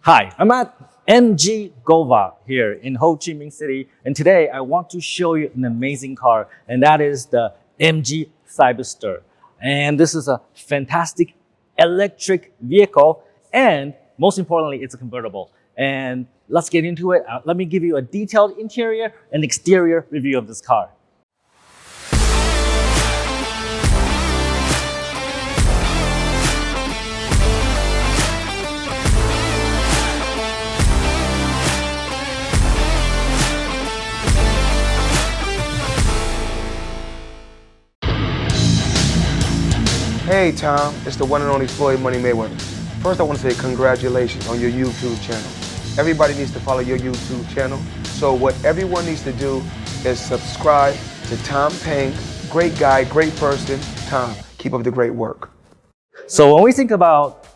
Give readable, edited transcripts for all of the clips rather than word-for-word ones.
Hi, I'm at MG Gova here in Ho Chi Minh City, and today I want to show you an amazing car, and that is the MG Cyberster. And this is a fantastic electric vehicle, and most importantly, it's a convertible. And let's get into it. Let me give you a detailed interior and exterior review of this car. Hey Tom, it's the one and only Floyd Money Mayweather. First I want to say congratulations on your YouTube channel. Everybody needs to follow your YouTube channel. So what everyone needs to do is subscribe to Tom Payne. Great guy, great person. Tom, keep up the great work. So when we think about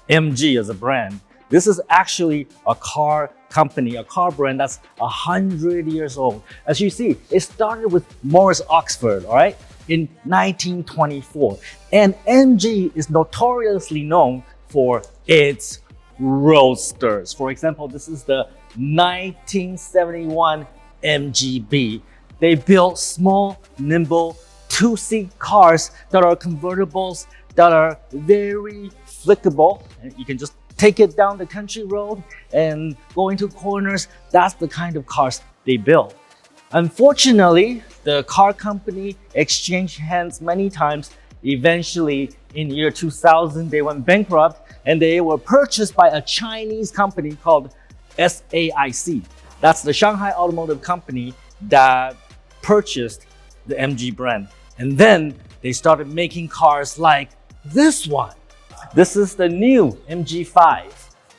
MG as a brand, this is actually a car company, a car brand that's 100 years old. As you see, it started with Morris Oxford, all right? In 1924. And MG is notoriously known for its roadsters. For example, this is the 1971 MGB. They built small, nimble, two-seat cars that are convertibles, that are very flickable. And you can just take it down the country road and go into corners. That's the kind of cars they built. Unfortunately, the car company exchanged hands many times. Eventually, in year 2000, they went bankrupt and they were purchased by a Chinese company called SAIC. That's the Shanghai Automotive Company that purchased the MG brand. And then they started making cars like this one. This is the new MG5,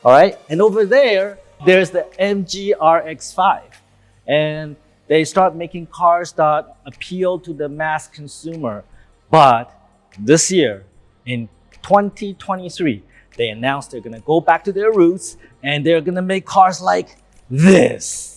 all right? And over there, there's the MG RX5. And they start making cars that appeal to the mass consumer. But this year, in 2023, they announced they're gonna go back to their roots and they're gonna make cars like this.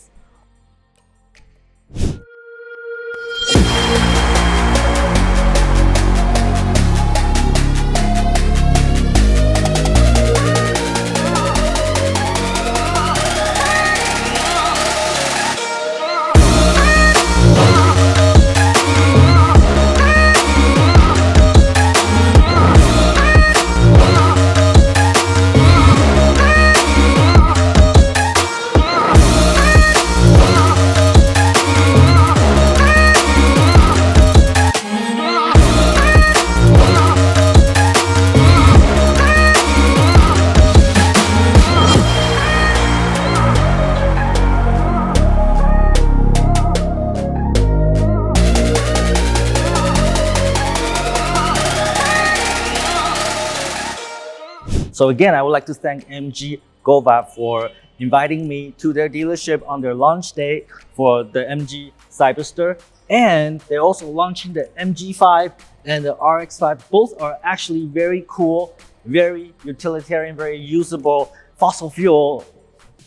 So again, I would like to thank MG Gova for inviting me to their dealership on their launch day for the MG Cyberster. And they're also launching the MG5 and the RX5. Both are actually very cool, very utilitarian, very usable fossil fuel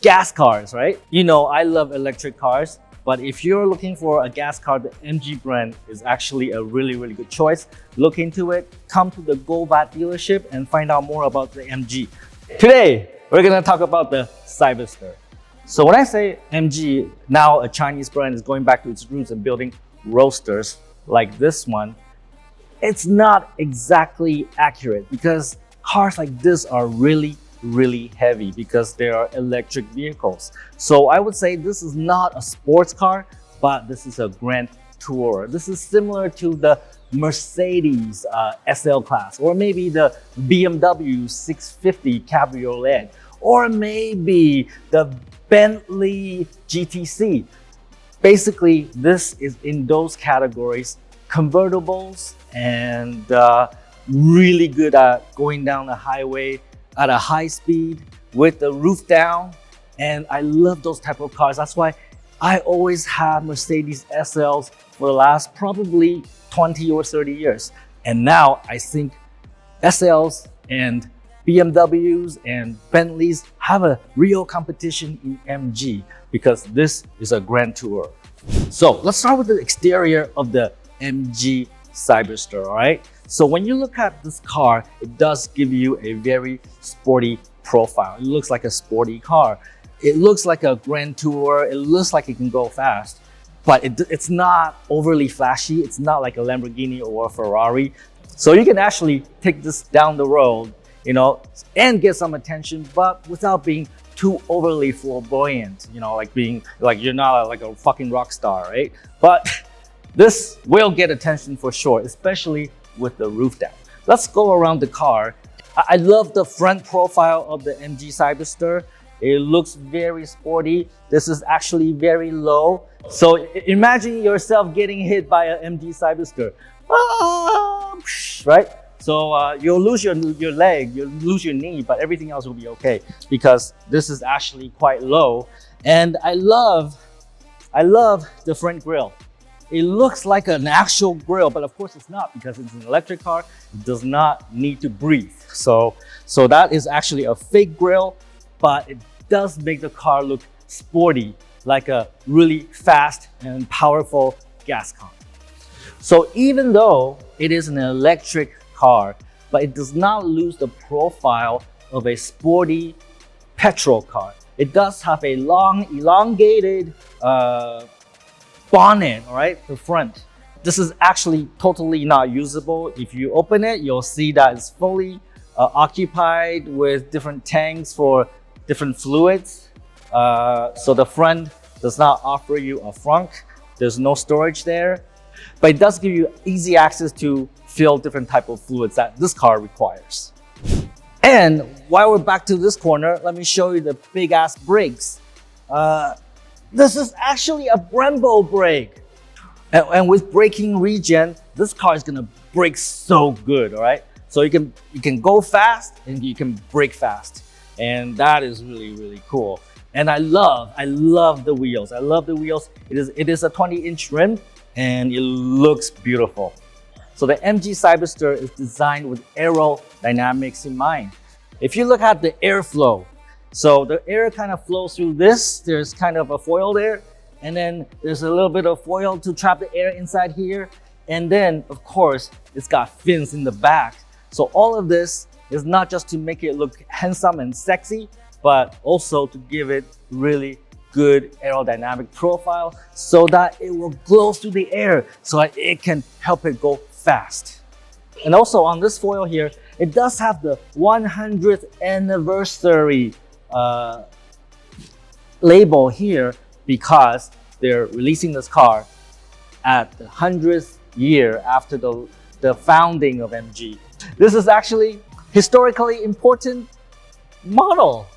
gas cars, right? You know, I love electric cars, but if you're looking for a gas car, the MG brand is actually a really, really good choice. Look into it, come to the Gova dealership and find out more about the MG. Today, we're gonna talk about the Cyberster. So when I say MG, now a Chinese brand is going back to its roots and building roadsters like this one, it's not exactly accurate because cars like this are really heavy because they are electric vehicles. So I would say this is not a sports car, but this is a grand tourer. This is similar to the Mercedes SL class, or maybe the BMW 650 Cabriolet, or maybe the Bentley GTC. Basically, this is in those categories, convertibles and really good at going down the highway at a high speed with the roof down. And I love those type of cars. That's why I always have Mercedes SLs for the last probably 20 or 30 years. And now I think SLs and BMWs and Bentleys have a real competition in MG because this is a grand tourer. So let's start with the exterior of the MG Cyberster, all right? So when you look at this car, it does give you a very sporty profile. It looks like a sporty car. It looks like a Grand Tour. It looks like it can go fast, but it's not overly flashy. It's not like a Lamborghini or a Ferrari. So you can actually take this down the road, you know, and get some attention, but without being too overly flamboyant, you know, like being like you're not like a fucking rock star, right? But this will get attention for sure, especially with the roof down. Let's go around the car. I love the front profile of the MG Cyberster. It looks very sporty. This is actually very low. So imagine yourself getting hit by an MG Cyberster. Right? So you'll lose your leg, you'll lose your knee, but everything else will be okay because this is actually quite low. And I love the front grille. It looks like an actual grille, but of course it's not because it's an electric car. It does not need to breathe. So that is actually a fake grille, but it does make the car look sporty, like a really fast and powerful gas car. So even though it is an electric car, but it does not lose the profile of a sporty petrol car. It does have a long, elongated bonnet, all right, the front. This is actually totally not usable. If you open it, you'll see that it's fully occupied with different tanks for different fluids. So the front does not offer you a frunk. There's no storage there, but it does give you easy access to fill different type of fluids that this car requires. And while we're back to this corner, let me show you the big ass brakes. This is actually a Brembo brake. And with braking regen, this car is gonna brake so good, all right? So you can go fast and you can brake fast. And that is really, really cool. And I love the wheels. I love the wheels. It is a 20-inch rim and it looks beautiful. So the MG Cyberster is designed with aerodynamics in mind. If you look at the airflow, so the air kind of flows through this. There's kind of a foil there, and then there's a little bit of foil to trap the air inside here. And then, of course, it's got fins in the back. So all of this is not just to make it look handsome and sexy, but also to give it really good aerodynamic profile so that it will glow through the air so that it can help it go fast. And also on this foil here, it does have the 100th anniversary label here because they're releasing this car at the 100th year after the founding of MG. This is actually historically important model.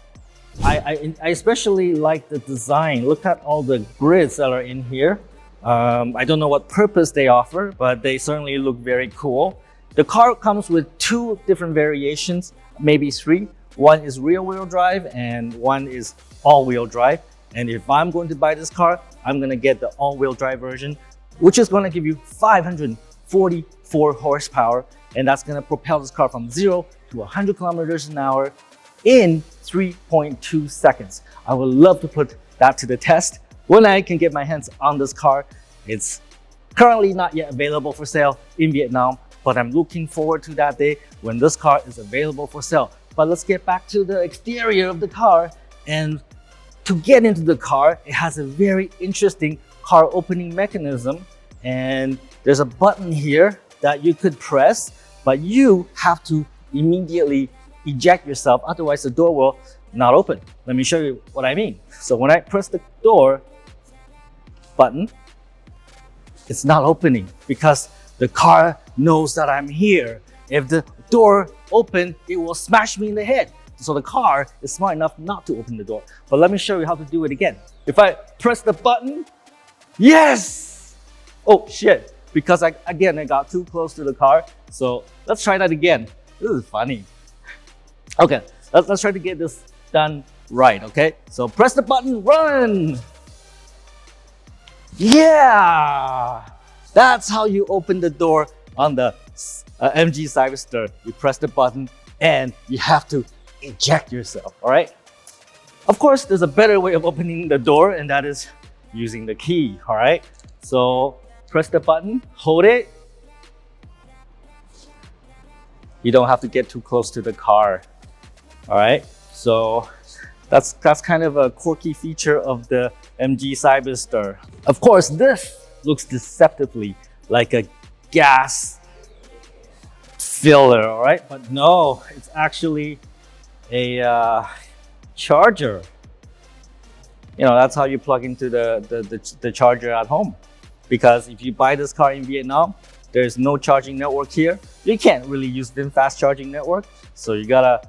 I especially like the design. Look at all the grids that are in here. I don't know what purpose they offer, but they certainly look very cool. The car comes with two different variations, maybe three. One is rear-wheel drive and one is all-wheel drive. And if I'm going to buy this car, I'm gonna get the all-wheel drive version, which is gonna give you 544 horsepower. And that's gonna propel this car from 0 to 100 kilometers an hour in 3.2 seconds. I would love to put that to the test when I can get my hands on this car. It's currently not yet available for sale in Vietnam, but I'm looking forward to that day when this car is available for sale. But let's get back to the exterior of the car. And to get into the car, it has a very interesting car opening mechanism. And there's a button here that you could press, but you have to immediately eject yourself, otherwise the door will not open. Let me show you what I mean. So when I press the door button, it's not opening because the car knows that I'm here. If the door open, it will smash me in the head. So the car is smart enough not to open the door. But let me show you how to do it again. If I press the button, yes! Oh shit, because I got too close to the car. So let's try that again. This is funny. Okay, let's try to get this done right, okay? So press the button, run! Yeah! That's how you open the door on the MG Cyberster. You press the button and you have to eject yourself, all right? Of course, there's a better way of opening the door, and that is using the key, all right? So press the button, hold it. You don't have to get too close to the car, all right? So that's kind of a quirky feature of the MG Cyberster. Of course, this looks deceptively like a gas filler, all right? But no, it's actually a charger. You know, that's how you plug into the charger at home. Because if you buy this car in Vietnam, there's no charging network here. You can't really use the fast charging network. So you gotta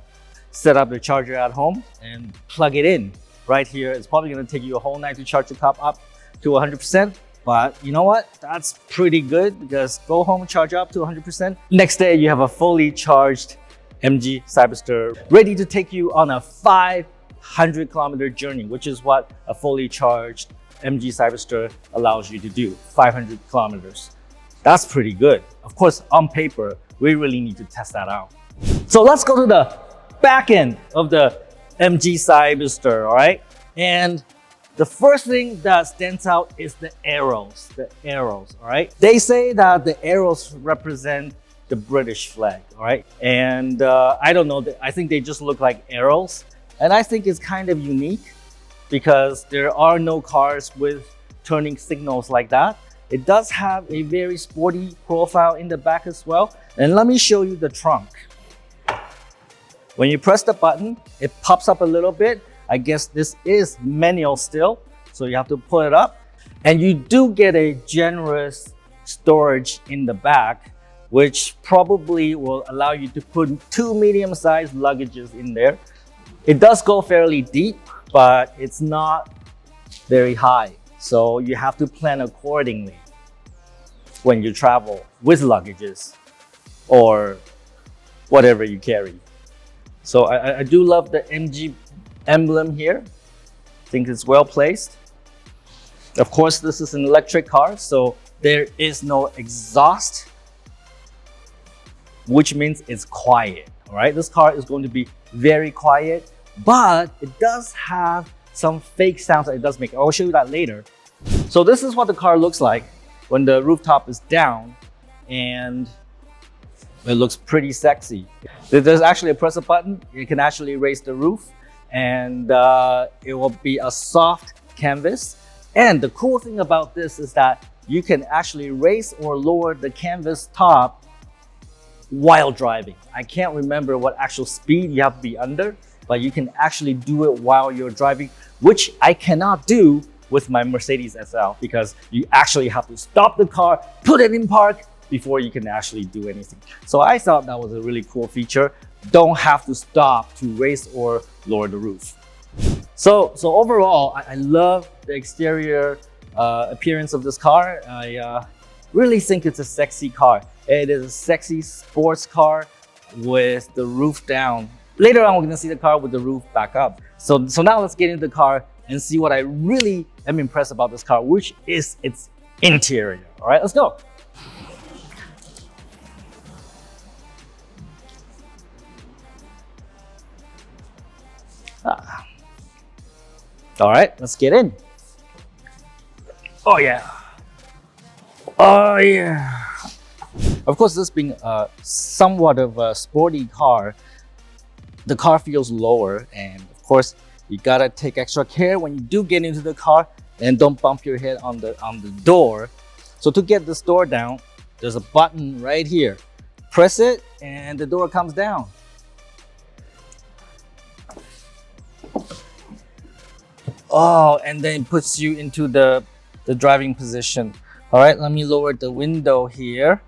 set up the charger at home and plug it in right here. It's probably gonna take you a whole night to charge the car up to 100%. But you know what? That's pretty good because go home, charge up to 100%. Next day, you have a fully charged MG Cyberster ready to take you on a 500-kilometer journey, which is what a fully charged MG Cyberster allows you to do, 500 kilometers. That's pretty good. Of course, on paper, we really need to test that out. So let's go to the back end of the MG Cyberster, all right? And the first thing that stands out is the arrows, all right? They say that the arrows represent the British flag, all right? And I don't know, I think they just look like arrows. And I think it's kind of unique because there are no cars with turning signals like that. It does have a very sporty profile in the back as well. And let me show you the trunk. When you press the button, it pops up a little bit. I guess this is manual still, so you have to pull it up. And you do get a generous storage in the back, which probably will allow you to put 2 medium-sized luggages in there. It does go fairly deep, but it's not very high. So you have to plan accordingly when you travel with luggages or whatever you carry. So I do love the MG emblem here. I think it's well placed. Of course, this is an electric car, so there is no exhaust, which means it's quiet, all right? This car is going to be very quiet, but it does have some fake sounds that it does make. I'll show you that later. So this is what the car looks like when the rooftop is down, and it looks pretty sexy. There's actually a press a button. You can actually raise the roof, and it will be a soft canvas. And the cool thing about this is that you can actually raise or lower the canvas top while driving. I can't remember what actual speed you have to be under, but you can actually do it while you're driving, which I cannot do with my Mercedes SL because you actually have to stop the car, put it in park before you can actually do anything. So I thought that was a really cool feature. Don't have to stop to raise or lower the roof. So overall, I love the exterior appearance of this car. I really think it's a sexy car. It is a sexy sports car with the roof down. Later on, we're gonna see the car with the roof back up. So now let's get into the car and see what I really am impressed about this car, which is its interior. All right, let's go. All right, let's get in. Oh yeah. Oh yeah. Of course, this being somewhat of a sporty car, the car feels lower, and of course, you gotta take extra care when you do get into the car and don't bump your head on the door. So to get this door down, there's a button right here. Press it and the door comes down. Oh, and then it puts you into the driving position. All right, let me lower the window here.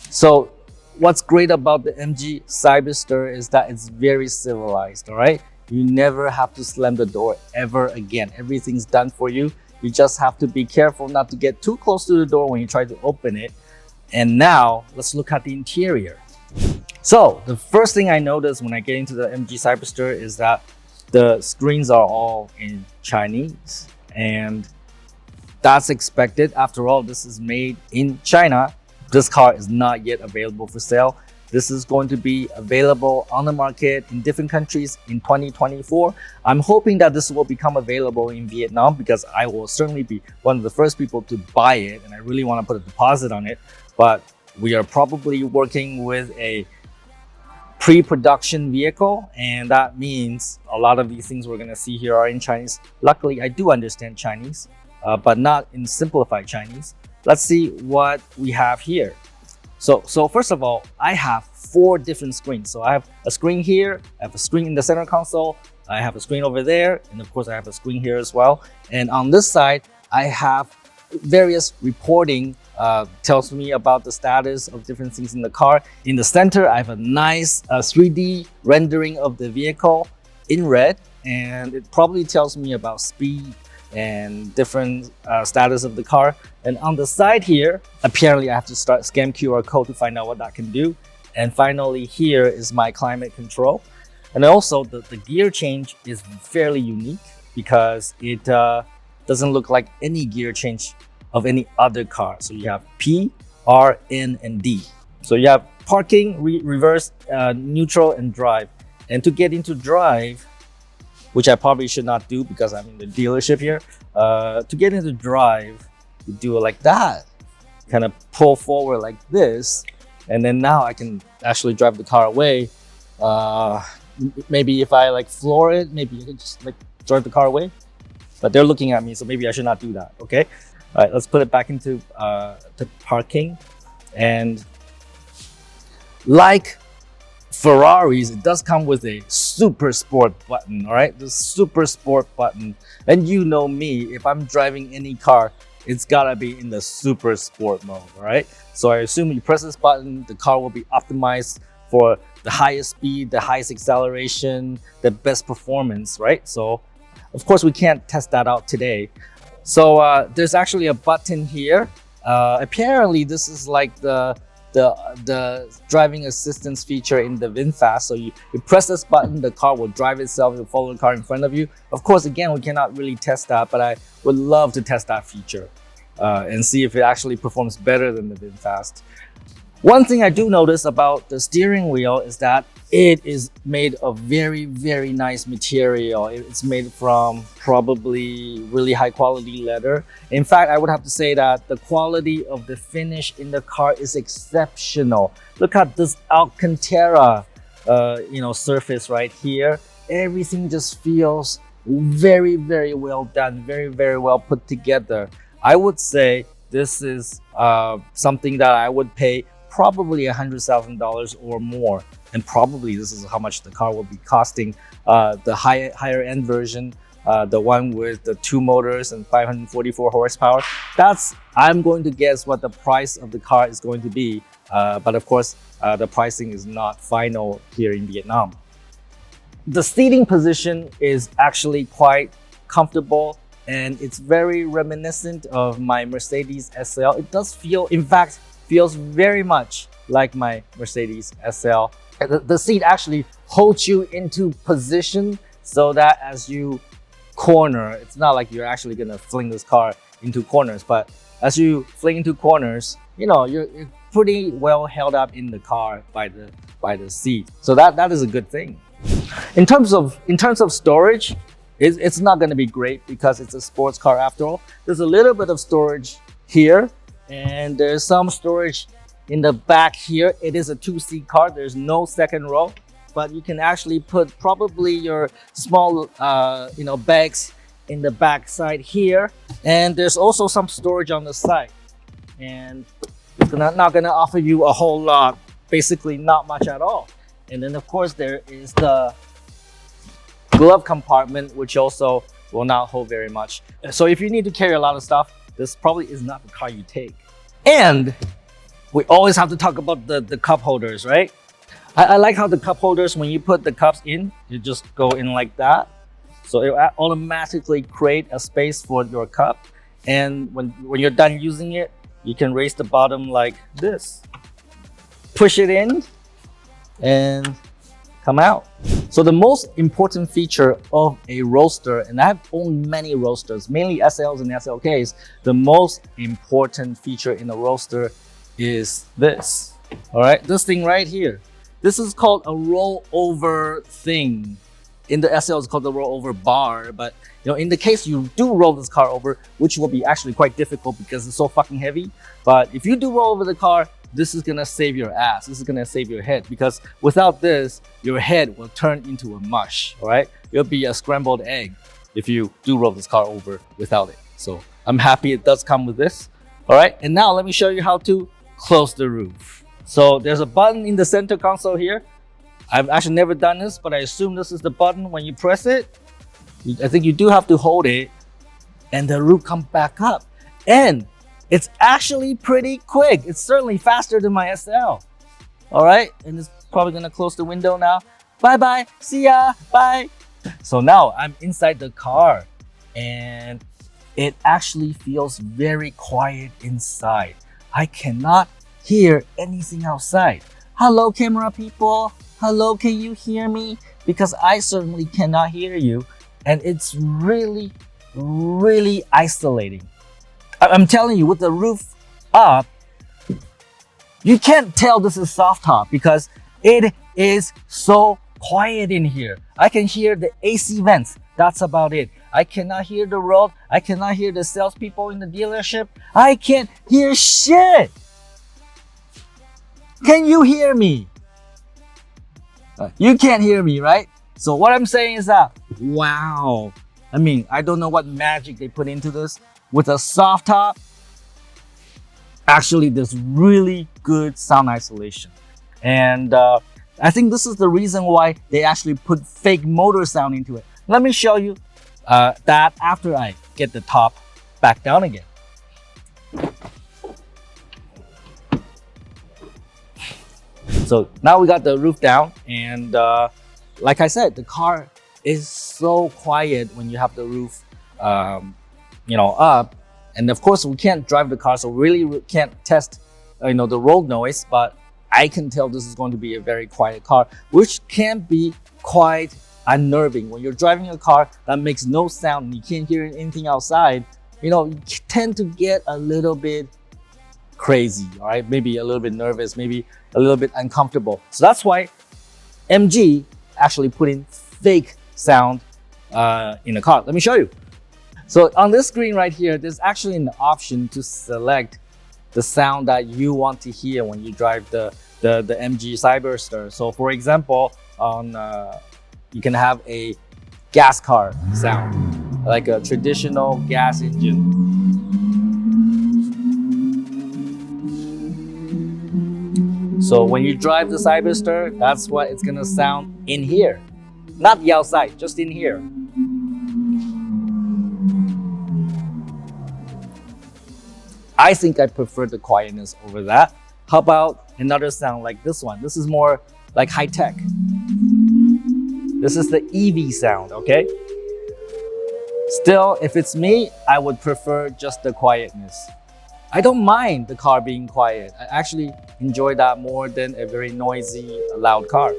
So what's great about the MG Cyberster is that it's very civilized, all right? You never have to slam the door ever again. Everything's done for you. You just have to be careful not to get too close to the door when you try to open it. And now let's look at the interior. So the first thing I noticed when I get into the MG Cyberster is that the screens are all in Chinese, and that's expected. After all, this is made in China. This car is not yet available for sale. This is going to be available on the market in different countries in 2024. I'm hoping that this will become available in Vietnam because I will certainly be one of the first people to buy it, and I really want to put a deposit on it. But we are probably working with a pre-production vehicle, and that means a lot of these things we're going to see here are in Chinese. Luckily, I do understand Chinese, but not in simplified Chinese. Let's see what we have here. So first of all, I have 4 different screens. So I have a screen here, I have a screen in the center console, I have a screen over there, and of course I have a screen here as well. And on this side, I have various reporting, tells me about the status of different things in the car. In the center, I have a nice 3D rendering of the vehicle in red, and it probably tells me about speed and different status of the car. And on the side here, apparently I have to start scan QR code to find out what that can do. And finally, here is my climate control. And also the gear change is fairly unique because it doesn't look like any gear change of any other car. So you have P, R, N, and D. So you have parking, reverse, neutral, and drive. And to get into drive, which I probably should not do because I'm in the dealership here. To get into drive, you do it like that. Kind of pull forward like this. And then now I can actually drive the car away. Maybe if I like floor it, maybe I can just like drive the car away. But they're looking at me, so maybe I should not do that, okay? All right, let's put it back into the parking. And like Ferraris, it does come with a super sport button, all right? The super sport button. And you know me, if I'm driving any car, it's gotta be in the super sport mode, all right? So I assume you press this button, the car will be optimized for the highest speed, the highest acceleration, the best performance, right? So of course we can't test that out today. So there's actually a button here. Apparently this is like the driving assistance feature in the VinFast. So you press this button, the car will drive itself, you'll follow the car in front of you. Of course, again, we cannot really test that, but I would love to test that feature and see if it actually performs better than the VinFast. One thing I do notice about the steering wheel is that it is made of very, very nice material. It's made from probably really high quality leather. In fact, I would have to say that the quality of the finish in the car is exceptional. Look at this Alcantara, surface right here. Everything just feels very, very well done, very, very well put together. I would say this is something that I would pay probably $100,000 or more, and probably this is how much the car will be costing. The higher end version, the one with the 2 motors and 544 horsepower, I'm going to guess what the price of the car is going to be. But of course, the pricing is not final here in Vietnam. The seating position is actually quite comfortable, and it's very reminiscent of my Mercedes SL. It does feel, in fact, feels very much like my Mercedes SL. The seat actually holds you into position so that as you corner, it's not like you're actually gonna fling this car into corners, but as you fling into corners, you're pretty well held up in the car by the seat. So that is a good thing. In terms of storage, it's not gonna be great because it's a sports car after all. There's a little bit of storage here, and there's some storage in the back here. It is a 2-seat car. There's no second row, but you can actually put probably your small, bags in the back side here. And there's also some storage on the side. And it's not gonna offer you a whole lot, basically not much at all. And then of course there is the glove compartment, which also will not hold very much. So if you need to carry a lot of stuff, this probably is not the car you take. And we always have to talk about the cup holders, right? I like how the cup holders, when you put the cups in, you just go in like that. So it automatically create a space for your cup. And when you're done using it, you can raise the bottom like this. Push it in and come out. So the most important feature of a roadster, and I've owned many roadsters, mainly SLs and SLKs, the most important feature in a roadster is this. All right, this thing right here. This is called a rollover thing. In the SL, it's called the rollover bar, but in the case you do roll this car over, which will be actually quite difficult because it's so fucking heavy, but if you do roll over the car, this is gonna save your ass. This is gonna save your head, because without this, your head will turn into a mush, all right? It'll be a scrambled egg if you do roll this car over without it. So I'm happy it does come with this, all right? And now let me show you how to close the roof. So there's a button in the center console here. I've actually never done this, but I assume this is the button. When you press it, I think you do have to hold it, and the roof comes back up. And it's actually pretty quick. It's certainly faster than my SL. All right, and it's probably gonna close the window now. Bye-bye, see ya, bye. So now I'm inside the car, and it actually feels very quiet inside. I cannot hear anything outside. Hello, camera people. Hello, can you hear me? Because I certainly cannot hear you. And it's really, really isolating. I'm telling you, with the roof up, you can't tell this is soft top because it is so quiet in here. I can hear the AC vents. That's about it. I cannot hear the road. I cannot hear the salespeople in the dealership. I can't hear shit. Can you hear me? You can't hear me, right? So what I'm saying is that, wow. I mean, I don't know what magic they put into this. With a soft top, actually there's really good sound isolation. And I think this is the reason why they actually put fake motor sound into it. Let me show you that after I get the top back down again. So now we got the roof down, and like I said, the car is so quiet when you have the roof up. And of course we can't drive the car, so really can't test the road noise, but I can tell this is going to be a very quiet car, which can be quite unnerving. When you're driving a car that makes no sound and you can't hear anything outside, you tend to get a little bit crazy, all right? Maybe a little bit nervous, maybe a little bit uncomfortable. So that's why MG actually put in fake sound in the car. Let me show you. So on this screen right here, there's actually an option to select the sound that you want to hear when you drive the MG Cyberster. So for example, you can have a gas car sound, like a traditional gas engine. So when you drive the Cyberster, that's what it's gonna sound in here. Not the outside, just in here. I think I prefer the quietness over that. How about another sound like this one? This is more like high tech. This is the EV sound, okay? Still, if it's me, I would prefer just the quietness. I don't mind the car being quiet. I actually enjoy that more than a very noisy, loud car.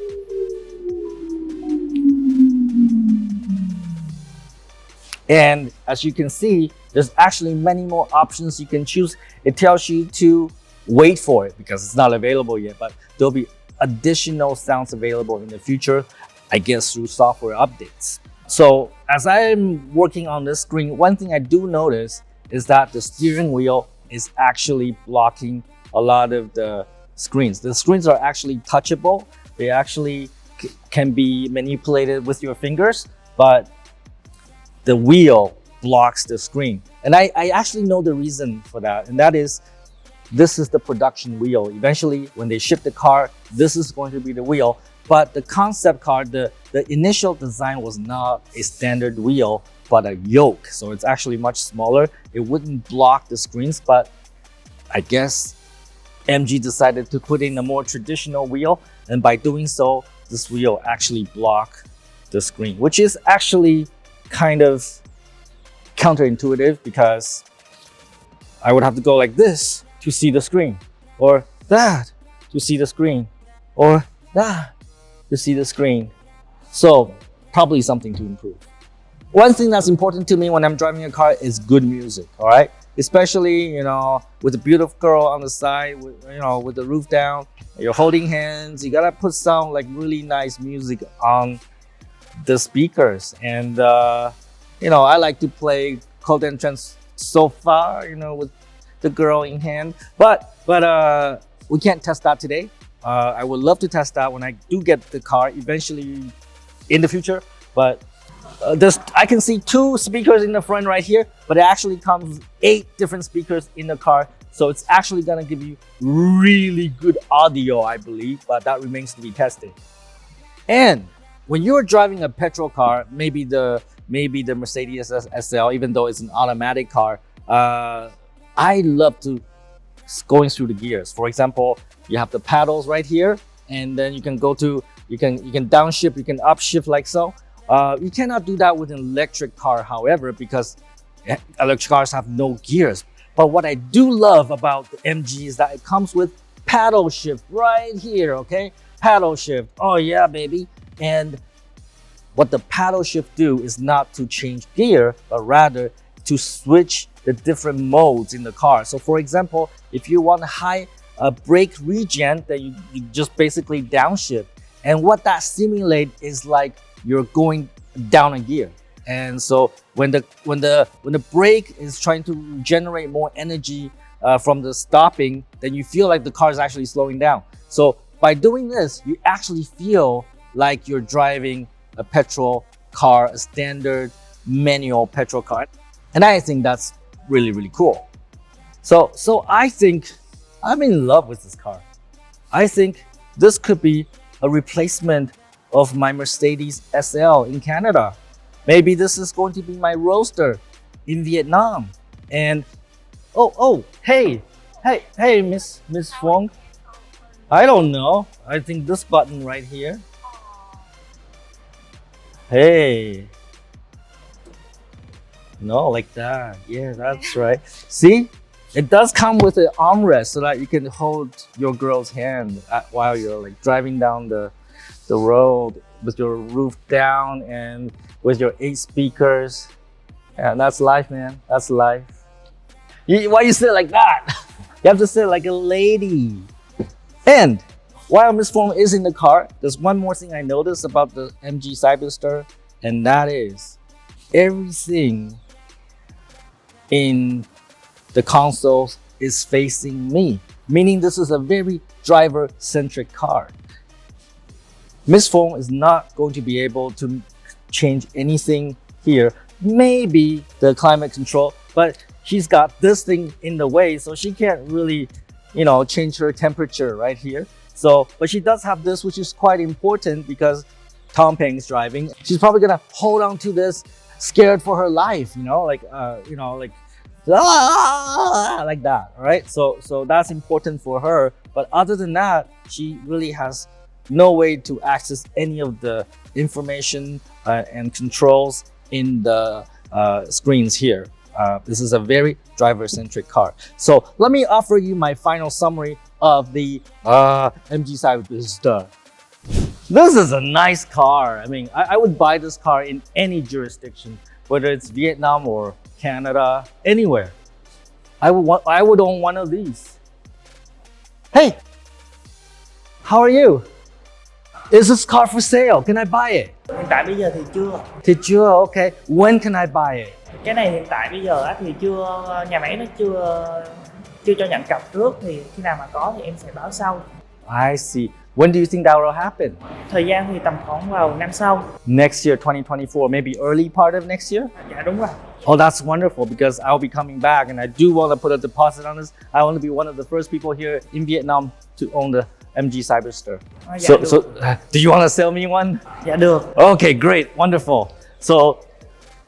And as you can see, there's actually many more options you can choose. It tells you to wait for it because it's not available yet, but there'll be additional sounds available in the future, I guess through software updates. So as I'm working on this screen, one thing I do notice is that the steering wheel is actually blocking a lot of the screens. The screens are actually touchable. They actually can be manipulated with your fingers, but the wheel blocks the screen. And I actually know the reason for that, and that is, this is the production wheel. Eventually, when they ship the car, this is going to be the wheel. But the concept car, the initial design was not a standard wheel, but a yoke. So it's actually much smaller. It wouldn't block the screens, but I guess MG decided to put in a more traditional wheel. And by doing so, this wheel actually block the screen, which is actually kind of counterintuitive because I would have to go like this to see the screen, or that to see the screen, or that to see the screen. So probably something to improve. One thing that's important to me when I'm driving a car is good music, all right? Especially, with a beautiful girl on the side, with the roof down, you're holding hands, you gotta put some like really nice music on the speakers. And, I like to play Cold Entrance so far, with the girl in hand. But we can't test that today. I would love to test that when I do get the car eventually in the future. But I can see 2 speakers in the front right here, but it actually comes 8 different speakers in the car. So it's actually gonna give you really good audio, I believe, but that remains to be tested. And when you're driving a petrol car, maybe the Mercedes SL, even though it's an automatic car, I love to going through the gears. For example, you have the paddles right here, and then you can you can downshift, you can upshift like so. You cannot do that with an electric car, however, because electric cars have no gears. But what I do love about the MG is that it comes with paddle shift right here, okay? Paddle shift, oh yeah, baby. And what the paddle shift do is not to change gear, but rather to switch the different modes in the car. So for example, if you want high brake regen, then you just basically downshift. And what that simulates is like you're going down a gear. And so when the brake is trying to generate more energy from the stopping, then you feel like the car is actually slowing down. So by doing this, you actually feel like you're driving a petrol car, a standard manual petrol car. And I think that's really, really cool. So I think I'm in love with this car. I think this could be a replacement of my Mercedes SL in Canada. Maybe this is going to be my Roadster in Vietnam. And hey, Miss Fong. I don't know. I think this button right here. Hey. No, like that. Yeah, that's right. See, it does come with an armrest so that you can hold your girl's hand while you're like driving down the road with your roof down and with your 8 speakers. Yeah, that's life, man. That's life. Why you sit like that? You have to sit like a lady. And while Miss Fong is in the car, there's one more thing I noticed about the MG Cyberster, and that is everything in the consoles is facing me, meaning this is a very driver-centric car. Miss Fong is not going to be able to change anything here. Maybe the climate control, but she's got this thing in the way, so she can't really, change her temperature right here. So, but she does have this, which is quite important because Tom Peng's driving. She's probably gonna hold on to this, scared for her life, like that, right? So that's important for her. But other than that, she really has no way to access any of the information and controls in the screens here. This is a very driver-centric car. So let me offer you my final summary of the MG Cyberster. This is a nice car. I mean, I would buy this car in any jurisdiction, whether it's Vietnam or Canada, anywhere. I would own one of these. Hey, how are you? Is this car for sale? Can I buy it? Hiện tại bây giờ thì chưa. Thì chưa, okay. When can I buy it? Cái này hiện tại bây giờ thì chưa, nhà máy nó chưa cho nhận cọc trước, thì khi nào mà có thì em sẽ báo sau. I see. When do you think that will happen? Thời gian thì tầm khoảng vào năm sau. Next year, 2024, maybe early part of next year? Dạ đúng rồi. Oh, that's wonderful because I'll be coming back and I do want to put a deposit on this. I want to be one of the first people here in Vietnam to own the MG Cyberster. Dạ so do you want to sell me one? Dạ được. Okay, great, wonderful. So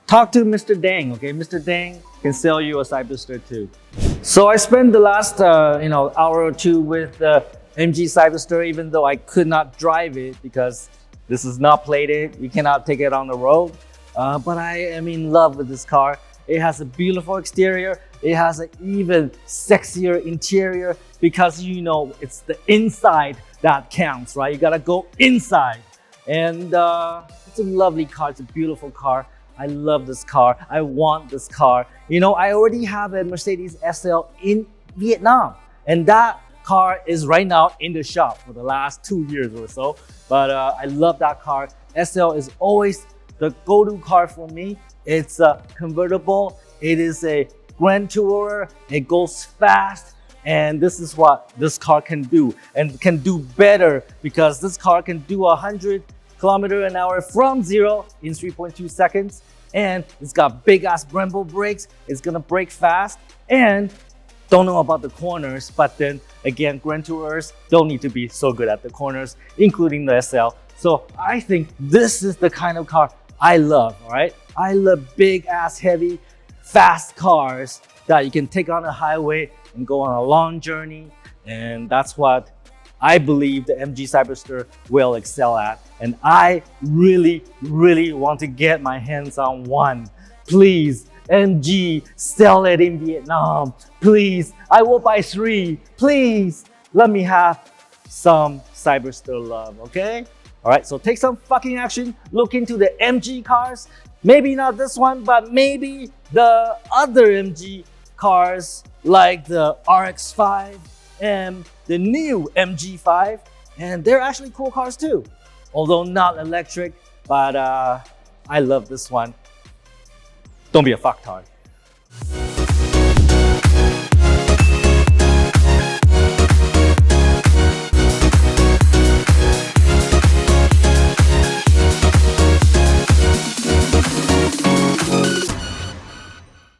talk to Mr. Dang, okay? Mr. Dang can sell you a Cyberster too. So I spent the last hour or two with the MG Cyberster, even though I could not drive it because this is not plated. You cannot take it on the road. But I am in love with this car. It has a beautiful exterior. It has an even sexier interior because it's the inside that counts, right? You gotta go inside. And it's a lovely car. It's a beautiful car. I love this car. I want this car. I already have a Mercedes SL in Vietnam, and that car is right now in the shop for the last 2 years or so. But I love that car. SL is always the go-to car for me. It's a convertible. It is a Grand Tourer. It goes fast. And this is what this car can do, and can do better, because this car can do 100 km/h from 0 in 3.2 seconds. And it's got big ass Brembo brakes. It's gonna brake fast, and don't know about the corners, but then again, Grand Tourers don't need to be so good at the corners, including the SL. So I think this is the kind of car I love, all right? I love big ass, heavy, fast cars that you can take on a highway and go on a long journey. And that's what I believe the MG Cyberster will excel at. And I really, really want to get my hands on one. Please, MG, sell it in Vietnam. Please, I will buy 3. Please, let me have some Cyberster love, okay? All right, so take some fucking action. Look into the MG cars. Maybe not this one, but maybe the other MG cars like the RX-5 and the new MG5. And they're actually cool cars too. Although not electric, but I love this one. Don't be a fucktard.